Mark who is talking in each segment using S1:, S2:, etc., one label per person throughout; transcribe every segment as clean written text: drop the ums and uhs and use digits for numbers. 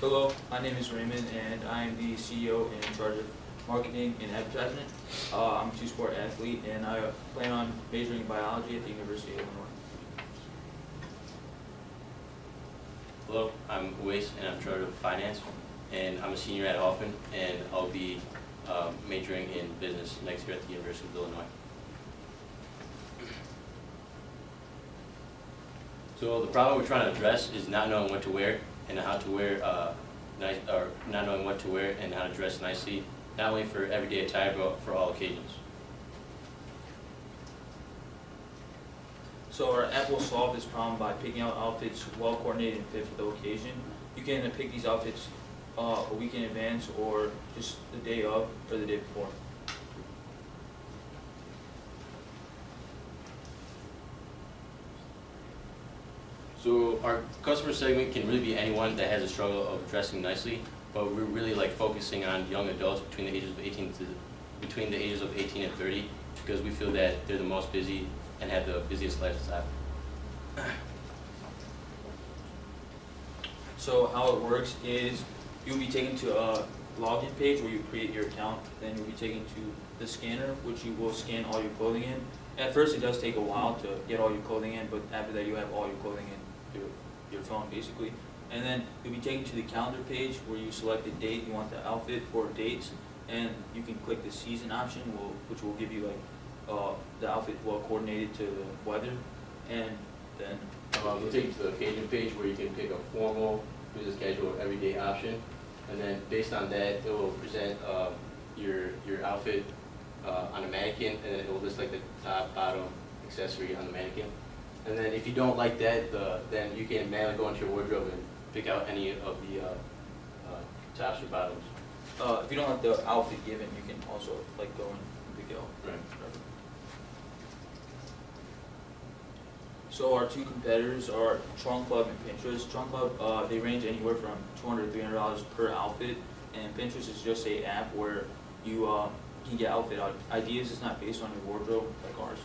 S1: Hello, my name is Raymond, and I am the CEO and in charge of marketing and advertisement. I'm a two-sport athlete, and I plan on majoring in biology at the University of Illinois.
S2: Hello, I'm Uwais, and I'm in charge of finance, and I'm a senior at Hoffman, and I'll be majoring in business next year at the University of Illinois. So the problem we're trying to address is not knowing what to wear and how to wear not knowing what to wear and how to dress nicely, not only for everyday attire but for all occasions.
S1: So our app will solve this problem by picking out outfits well coordinated and fit for the occasion. You can pick these outfits a week in advance or just the day of or the day before.
S2: So our customer segment can really be anyone that has a struggle of dressing nicely, but we're really focusing on young adults between the ages of 18 and 30 because we feel that they're the most busy and have the busiest lifestyle.
S1: So how it works is you'll be taken to a login page where you create your account. Then you'll be taken to the scanner, which you will scan all your clothing in. At first, it does take a while to get all your clothing in, but after that, you have all your clothing in your phone, basically. And then you'll be taken to the calendar page where you select the date you want the outfit or dates, and you can click the season option, which will give you the outfit well coordinated to the weather, and then
S2: We'll take you to the occasion page where you can pick a formal, business casual, everyday option, and then based on that, it will present your outfit on a mannequin, and then it will list the top, bottom, accessory on the mannequin. And then if you don't like that, then you can manually go into your wardrobe and pick out any of the tops or bottoms.
S1: if you don't like the outfit given, you can also go and pick it out.
S2: Right.
S1: So our two competitors are Trunk Club and Pinterest. Trunk Club, they range anywhere from $200 to $300 per outfit, and Pinterest is just an app where you can get outfit ideas. It's not based on your wardrobe like ours.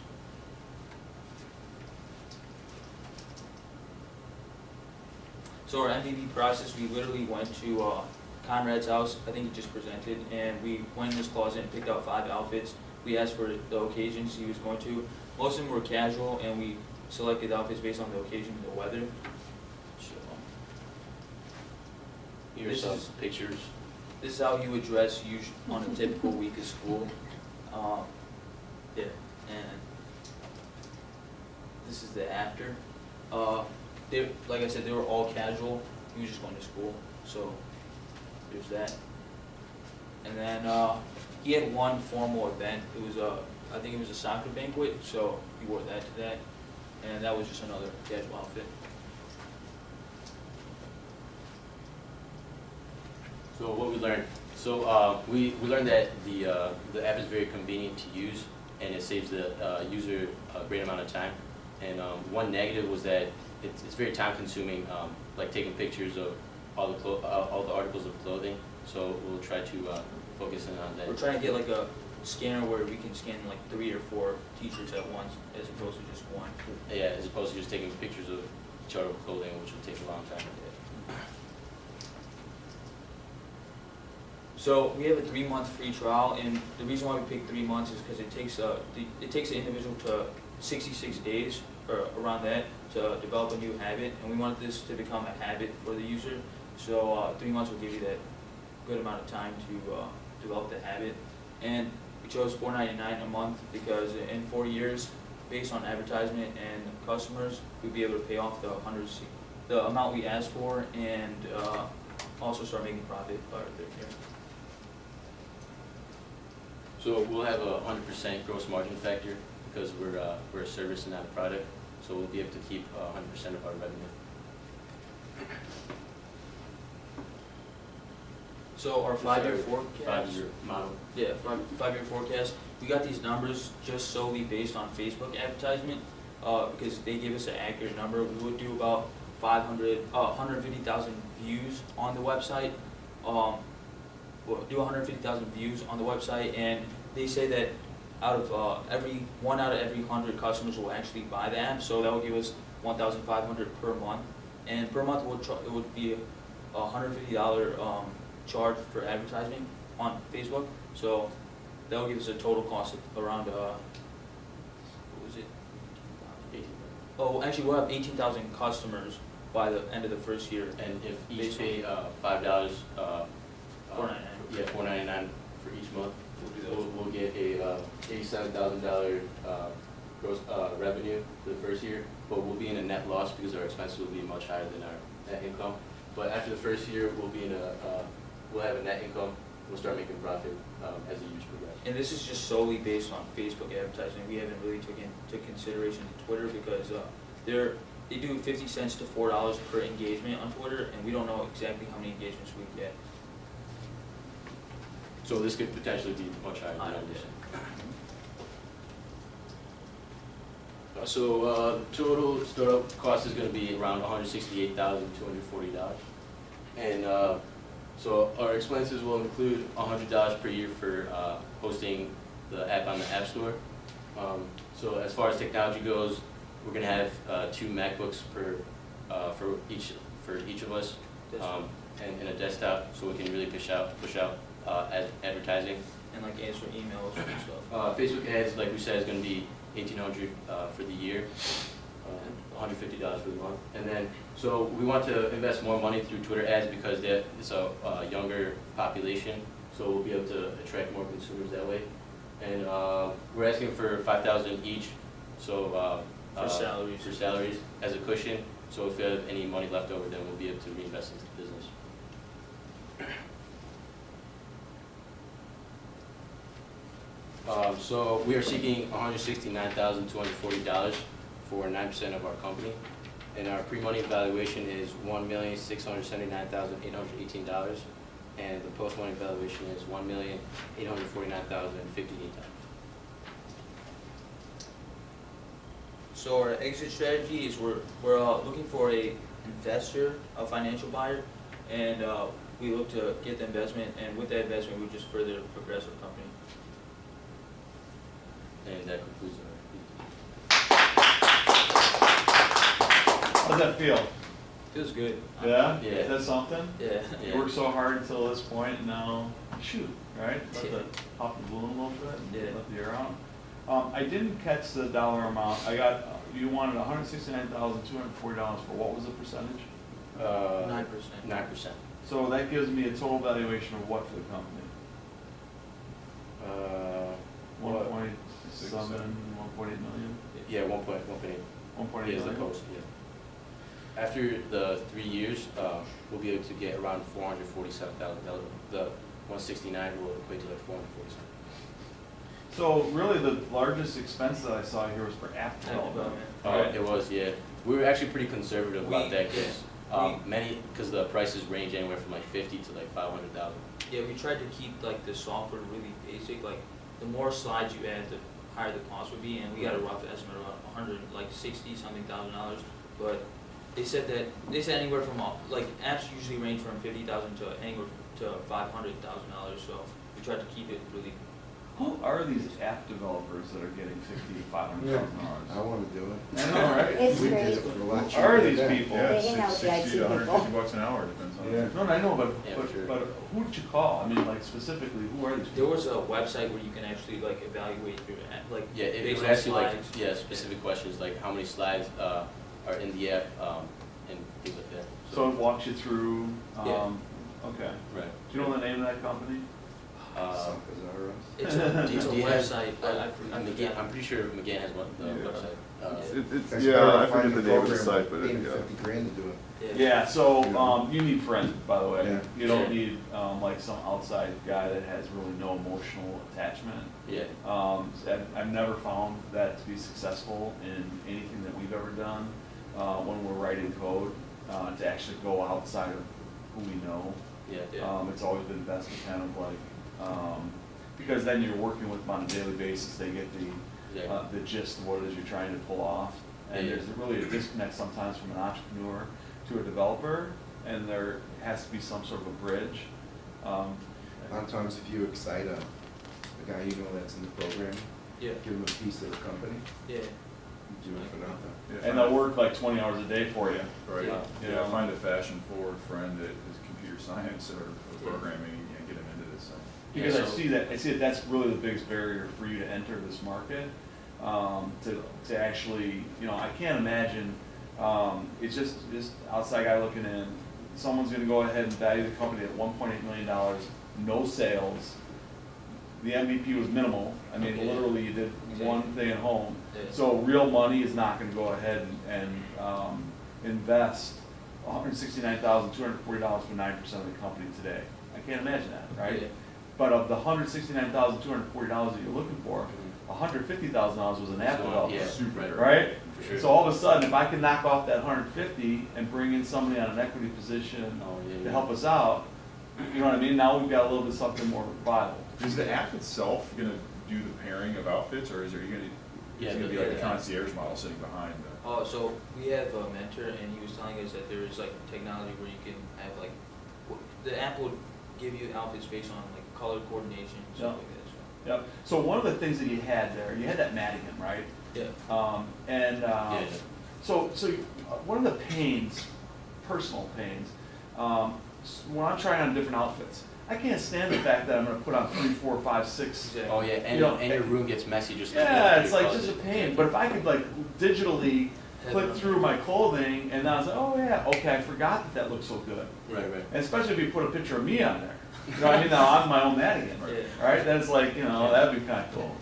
S1: So our MVP process, we literally went to Conrad's house, I think he just presented, and we went in his closet and picked out 5 outfits. We asked for the occasions he was going to. Most of them were casual, and we selected outfits based on the occasion and the weather.
S2: Here's some pictures.
S1: This is how he would dress on a typical week of school. Yeah, and this is the after. Like I said, they were all casual. He was just going to school, so there's that. And then he had one formal event. It was I think it was a soccer banquet, so he wore that to that, and that was just another casual outfit.
S2: So what we learned, we learned that the app is very convenient to use, and it saves the user a great amount of time. And one negative was that it's very time consuming, like taking pictures of all the articles of clothing. So we'll try to focus in on that.
S1: We're trying to get a scanner where we can scan 3 or 4 t-shirts at once, as opposed to just one.
S2: Yeah, as opposed to just taking pictures of each article of clothing, which will take a long time.
S1: So we have a 3-month free trial, and the reason why we picked 3 months is because it takes an individual to 66 days or around that to develop a new habit, and we wanted this to become a habit for the user. So 3 months will give you that good amount of time to develop the habit. And we chose $4.99 a month because in 4 years, based on advertisement and customers, we'll be able to pay off the amount we asked for, and also start making profit by our 3rd year.
S2: So we'll have a 100% gross margin factor because we're a service and not a product. So we'll be able to keep 100% of our revenue.
S1: So our 5-year forecast.
S2: 5-year model.
S1: Yeah, 5-year forecast. We got these numbers just solely based on Facebook advertisement because they give us an accurate number. We would do about 150,000 views on the website. We'll do 150,000 views on the website, and they say that out of 1 out of every 100 customers will actually buy the app. So that will give us 1,500 per month, and per month it would be $150 charge for advertising on Facebook. So that will give us a total cost of around what was it?
S2: 18.
S1: Oh, actually, we'll have 18,000 customers by the end of the first year.
S2: And if each
S1: Based
S2: pay $5,
S1: $4.99.
S2: yeah, $4.99 for each month,
S1: We'll
S2: we'll get a $87,000 gross revenue for the first year, but we'll be in a net loss because our expenses will be much higher than our net income. But after the first year, we'll be in we'll have a net income. We'll start making profit as the years progress.
S1: And this is just solely based on Facebook advertising. We haven't really taken into consideration Twitter because they do 50 cents to $4 per engagement on Twitter, and we don't know exactly how many engagements we get.
S2: So this could potentially be much higher than this. So total startup cost is going to be around $168,240, and so our expenses will include $100 per year for hosting the app on the App Store. So as far as technology goes, we're going to have 2 MacBooks for each of us, and a desktop, so we can really push out advertising.
S1: And like answer emails and stuff.
S2: Facebook ads, like we said, is going to be $1,800 for the year, $150 for the month. And then, so we want to invest more money through Twitter ads because it's a younger population, so we'll be able to attract more consumers that way. And we're asking for $5,000 each, so
S1: For salaries
S2: as a cushion. So if we have any money left over, then we'll be able to reinvest into the business. So we are seeking $169,240 for 9% of our company, and our pre-money valuation is $1,679,818, and the post-money valuation is $1,849,058.
S1: So our exit strategy is we're looking for a investor, a financial buyer, and we look to get the investment, and with that investment, we just further progress our company.
S2: And that concludes our
S3: How's that feel?
S1: Feels good.
S3: Yeah?
S2: Yeah.
S3: Is that something?
S1: Yeah.
S3: You worked so hard until this point, and now shoot, right? Let the pop the balloon a little bit, and
S1: Yeah.
S3: let the air out. I didn't catch the dollar amount. You wanted $169,240 for what was the percentage?
S1: 9%.
S2: 9%.
S3: So that gives me a total valuation of what for the company? 1.7, 1.8 million?
S2: Yeah, 1.8.
S3: 1.8
S2: Is the
S3: million?
S2: post, yeah. After the 3 years, we'll be able to get around $447,000. The 169 will equate to like 447.
S3: So really the largest expense that I saw here was for app development. Right?
S2: It was, yeah. We were actually pretty conservative about that because
S1: we-
S2: because the prices range anywhere from like 50 to like 500,000.
S1: Yeah, we tried to keep like the software really basic. Like the more slides you add, the higher the cost would be, and we got a rough estimate of about $160,000. But they said anywhere from like apps usually range from $50,000 to anywhere to $500,000. So we tried to keep it really.
S3: Who are these app developers that are getting $50,000 to $500,000?
S4: I want to do it.
S3: I know, right?
S5: It's
S4: We did
S5: great.
S4: it for a lot
S3: Who
S4: cheaper
S3: are
S4: than
S3: these
S4: that.
S3: people?
S5: They hang out with the IT
S6: 60 to
S5: people.
S6: 150 bucks an hour, depends on.
S4: Yeah.
S3: No, I know, but
S2: Yeah, for sure.
S3: who did you call? I mean, like specifically, who are these
S1: There
S3: people?
S1: was a website where you can actually like evaluate your app, like
S2: Yeah, it
S1: based
S2: would
S1: on
S2: ask you like
S1: slides.
S2: specific questions like how many slides are in the app and things like that.
S3: So it walks you through,
S1: Yeah.
S3: okay.
S2: Right.
S3: Do you know the name of that company?
S4: Suckers are us.
S1: It's a
S2: Do you have-
S1: website. I forget.
S2: I'm pretty sure McGann has one the
S6: Yeah.
S2: website.
S4: That's
S6: Yeah,
S4: better
S6: I
S4: than
S6: forget
S4: finding
S6: the
S4: a
S6: name of the
S4: program
S6: site, but
S4: paying
S6: yeah.
S4: 50 grand to do it.
S3: Yeah, so
S4: Yeah.
S3: you need friends, by the way.
S4: Yeah.
S3: You don't
S2: Sure.
S3: need like some outside guy that has really no emotional attachment.
S2: Yeah.
S3: I've never found that to be successful in anything that we've ever done when we're writing code to actually go outside of who we know.
S2: Yeah.
S3: It's always been best to kind of like because then you're working with them on a daily basis. They get the gist of what it is you're trying to pull off. And
S2: Yeah.
S3: there's really a disconnect sometimes from an entrepreneur to a developer, and there has to be some sort of a bridge.
S4: A lot of times if you excite a guy you know that's in the program,
S1: Yeah.
S4: give him a piece of the company,
S1: Yeah.
S4: Do it for nothing.
S5: Yeah,
S3: And they'll work like 20 hours a day for you.
S5: Right,
S1: Yeah.
S5: yeah, find a fashion-forward friend that is computer science or programming and get them into this thing.
S3: Because
S2: Yeah,
S3: I
S2: so-
S3: see that that's really the biggest barrier for you to enter this market. To actually, I can't imagine, it's just outside guy looking in, someone's gonna go ahead and value the company at $1.8 million, no sales. The MVP was minimal, I mean,
S1: Okay.
S3: literally you did one thing at home.
S1: Yeah.
S3: So real money is not gonna go ahead and invest $169,240 for 9% of the company today. I can't imagine that, right?
S1: Yeah.
S3: But of the $169,240 that you're looking for, $150,000 was an app developer.
S2: Yeah.
S5: Super
S2: Right.
S3: Right?
S2: For sure.
S3: So all of a sudden, if I can knock off that 150 and bring in somebody on an equity position
S2: Oh, yeah,
S3: to
S2: yeah.
S3: help us out, you know what I mean? Now we've got a little bit something more viable.
S5: Is the app itself gonna do the pairing of outfits, or is there,
S2: Yeah,
S5: is it gonna be
S2: the-
S5: like a
S1: yeah.
S5: concierge model sitting behind the?
S1: Oh, so we have a mentor, and he was telling us that there is like technology where you can have like, the app would give you outfits based on like color coordination, stuff like that.
S3: Yep. So one of the things that you had there, you had that Madigan, right?
S1: So. Yeah.
S2: Yeah.
S3: So one of the pains, personal pains, when I'm trying on different outfits, I can't stand the fact that I'm gonna put on 3, 4, 5, 6.
S1: Exactly.
S2: Oh, yeah, and,
S3: You know,
S2: and your room gets messy just like
S3: Yeah,
S2: that.
S3: it's like just a pain, but if I could like digitally click through my clothing and I was like, oh yeah, okay, I forgot that looks so good.
S2: Right, right.
S3: And especially if you put a picture of me on there. You know what I mean? Now I'm my own Madigan,
S1: Yeah.
S3: right? That's like, that'd be kind of cool,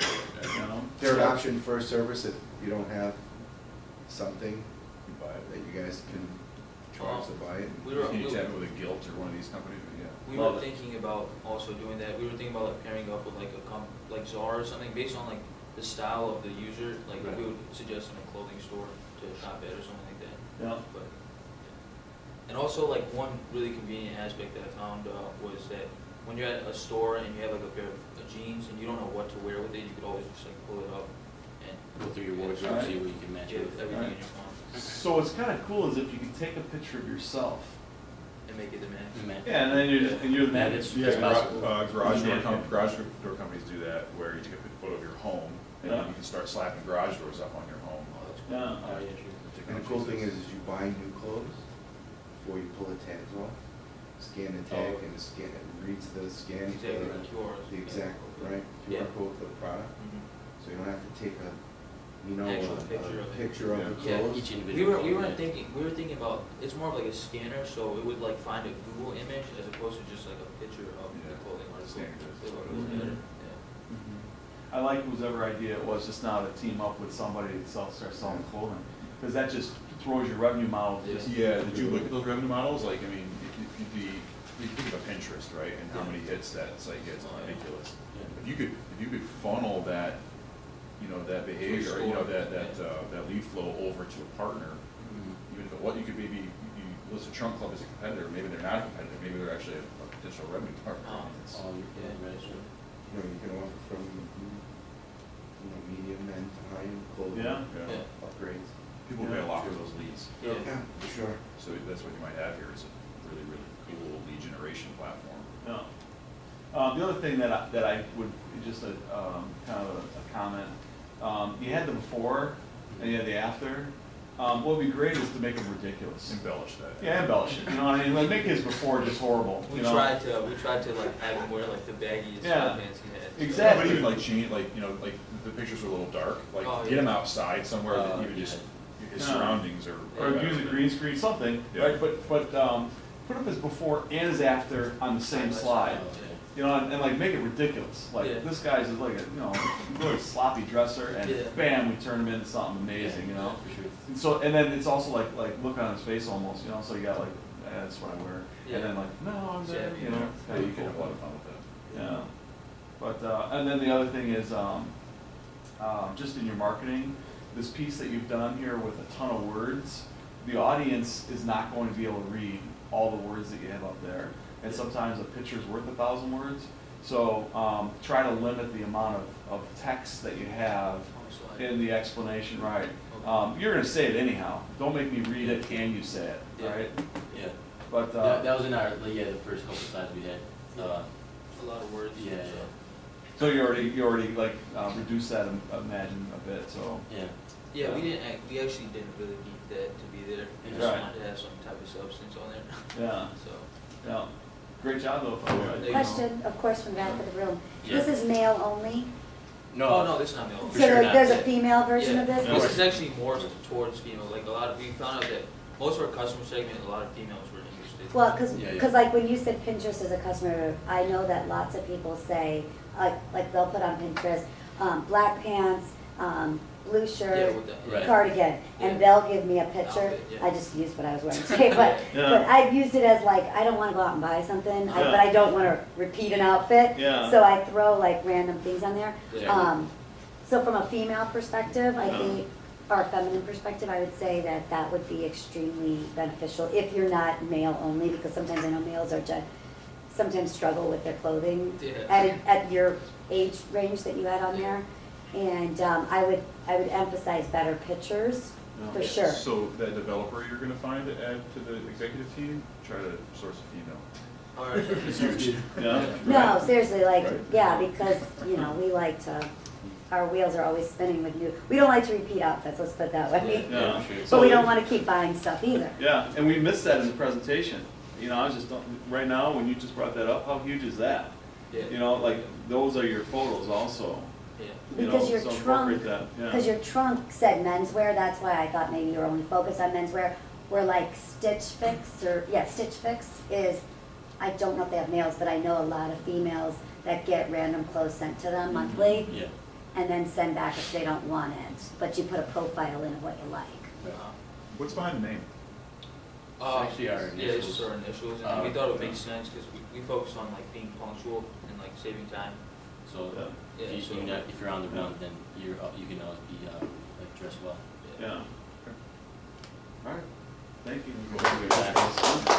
S4: Third option for a service, if you don't have something
S5: You buy it.
S4: that you guys can charge to buy it.
S1: We were,
S5: Can you
S1: we,
S5: tap it with a Gilt or one of these companies? Yeah.
S1: we
S3: Love
S1: were
S3: it.
S1: thinking about also doing that. We were thinking about like pairing up with like like Zara or something based on like the style of the user. Like
S2: Right.
S1: we would suggest in a clothing store to shop at or something like that.
S3: Yeah.
S1: But, and also like one really convenient aspect that I found was that when you're at a store and you have like a pair of jeans and you don't know what to wear with it, you could always just like pull it up and
S2: Go through your wardrobe, see what you can match
S1: get
S2: it with.
S1: everything
S3: Right.
S1: in your phone
S3: So what's kind of cool is if you can take a picture of yourself.
S1: and make it the match.
S3: Yeah, and then you're the
S2: Yeah,
S3: Madigan.
S2: it's-
S5: Yeah,
S2: possible.
S5: garage door companies do that, where you take a photo of your home, and then
S3: Yeah.
S5: you can start slapping garage doors up on your home.
S1: Oh, that's cool.
S3: Yeah.
S2: Oh, yeah, true.
S4: And the cool thing is you buy new clothes, before you pull the tags off, scan the tag and it reads the scan for
S1: Exactly,
S4: the,
S1: QRs.
S4: the exact, right,
S1: Yeah.
S4: QR code for the product.
S1: Mhm.
S4: So you don't have to take a,
S1: Actual picture of it.
S4: picture of the
S1: Yeah,
S4: clothes.
S2: Each individual.
S1: We weren't thinking, we were thinking about, it's more of like a scanner, so it would like find a Google image as opposed to just like a picture of the
S5: Yeah.
S1: clothing article.
S5: Standardized
S1: It
S5: photos.
S1: was better,
S3: I like whoever idea it was just now to team up with somebody to start selling clothing. Because that just throws your revenue model. just-
S5: Yeah, did you look at those revenue models? Like, I mean, if you think about Pinterest, right, and how many hits that site gets,
S1: Oh, yeah.
S5: ridiculous.
S2: Yeah.
S5: If you could funnel that, that behavior, that lead flow over to a partner,
S2: Mhm.
S5: even if you could maybe, you list a trunk club as a competitor, maybe they're not a competitor, maybe they're actually a potential revenue partner.
S1: Oh.
S5: It's-
S2: Oh, yeah, right, sure.
S4: You can offer from, medium and to high-end clothing.
S3: Yeah.
S1: Yeah.
S4: Upgrades.
S5: People pay a lot for those leads,
S1: Yeah.
S4: Yeah, for sure.
S5: so that's what you might have here, is a really, really cool lead generation platform.
S3: Yeah. The other thing that I would, just a, kind of a comment, you had the before and you had the after. What would be great is to make them ridiculous.
S5: Embellish that.
S3: Yeah, embellish it, you know what I mean? Like make his before just horrible,
S1: We
S3: you know?
S1: tried to like have him wear like the baggiest
S3: Yeah.
S1: sweatpants he had.
S3: Exactly.
S5: But even like change, like the pictures are a little dark. Like
S1: Oh,
S5: get
S1: yeah.
S5: him outside somewhere that even just his
S3: Yeah.
S5: surroundings are.
S3: Or
S5: better.
S3: use a green screen, something,
S5: Yeah.
S3: right? But put up his before and his after on the same slide. You know, and like make it ridiculous. Like
S1: Yeah.
S3: this guy's is like a really sloppy dresser, and
S1: Yeah.
S3: bam, we turn him into something amazing. You know.
S2: For sure.
S3: And so and then it's also like look on his face almost. You know, so you got like that's what I wear,
S1: Yeah.
S3: and then like no, I'm there.
S1: Yeah.
S3: You know.
S5: Yeah, you can have a lot of fun with that.
S3: Yeah. But and then the other thing is just in your marketing, this piece that you've done here with a ton of words, the audience is not going to be able to read all the words that you have up there. And sometimes a picture's worth 1,000 words. So try to limit the amount of text that you have in the explanation, right? You're going to say it anyhow. Don't make me read it and you say it,
S1: Yeah.
S3: right?
S2: Yeah.
S3: But
S2: That was in our, the first couple slides we had.
S1: A lot of words.
S2: Yeah,
S1: so.
S3: so you already like reduced that imagine a bit. So
S2: Yeah.
S1: Yeah, we actually didn't really need that to be there. We just
S3: Right.
S1: wanted to have some type of substance on there,
S3: Yeah,
S1: so.
S3: yeah. Great job though, by the way.
S1: Thank you.
S6: Question, of course, from back of the room.
S2: Yeah.
S6: This is male only?
S1: Oh, no, this is not male.
S2: For
S6: So
S2: sure
S6: like,
S2: not.
S6: there's a female version
S1: Yeah.
S6: of this?
S3: Yeah.
S1: This is actually more towards female, like we found out that most of our customer segment, a lot of females were interested.
S6: Well,
S2: Yeah, yeah.
S6: cause like when you said Pinterest as a customer, I know that lots of people say, like they'll put on Pinterest, black pants, blue
S1: Yeah,
S6: shirt,
S1: with the-
S2: Right.
S6: cardigan, and
S1: Yeah.
S6: they'll give me a picture.
S1: Outfit, yeah.
S6: I just used what I was wearing today, but,
S3: Yeah.
S6: but I've used it as like, I don't wanna go out and buy something,
S3: Yeah.
S6: but I don't wanna repeat an outfit.
S3: Yeah.
S6: So I throw like random things on there.
S1: Yeah.
S6: So from a female perspective, I
S3: Yeah.
S6: think, or a feminine perspective, I would say that that would be extremely beneficial if you're not male only, because sometimes I know males are sometimes struggle with their clothing
S1: Yeah.
S6: at your age range that you had on there. And I would emphasize better pictures, for
S3: Yeah.
S6: sure.
S5: So that developer you're gonna find to add to the executive team, try to source a female.
S1: All right.
S3: Yeah.
S6: No, seriously, like,
S5: Right.
S6: yeah, because, you know, we like to, our wheels are always spinning with new, we don't like to repeat outfits, let's put it that way.
S3: Yeah.
S2: for sure.
S6: But we don't wanna keep buying stuff either.
S3: Yeah, and we missed that in the presentation. You know, I was just, right now, when you just brought that up, how huge is that?
S1: Yeah.
S3: You know, like, those are your photos also.
S1: Yeah.
S3: You know,
S6: Because your
S3: so
S6: trunk,
S3: incorporate that, yeah.
S6: because your trunk said menswear, that's why I thought maybe you were only focused on menswear. Where like Stitch Fix Stitch Fix is, I don't know if they have males, but I know a lot of females that get random clothes sent to them monthly
S2: Yeah.
S6: and then send back if they don't want it. But you put a profile in of what you like.
S5: What's behind the name?
S2: Actually our
S1: Yeah, it's
S2: initials.
S1: just our initials, and we thought it would make sense, because we focus on like being punctual and like saving time.
S2: So
S1: Yeah,
S2: if
S1: so-
S2: you're on the run, then you can always be like dressed well.
S3: Yeah. All right, thank you.
S2: Thank you.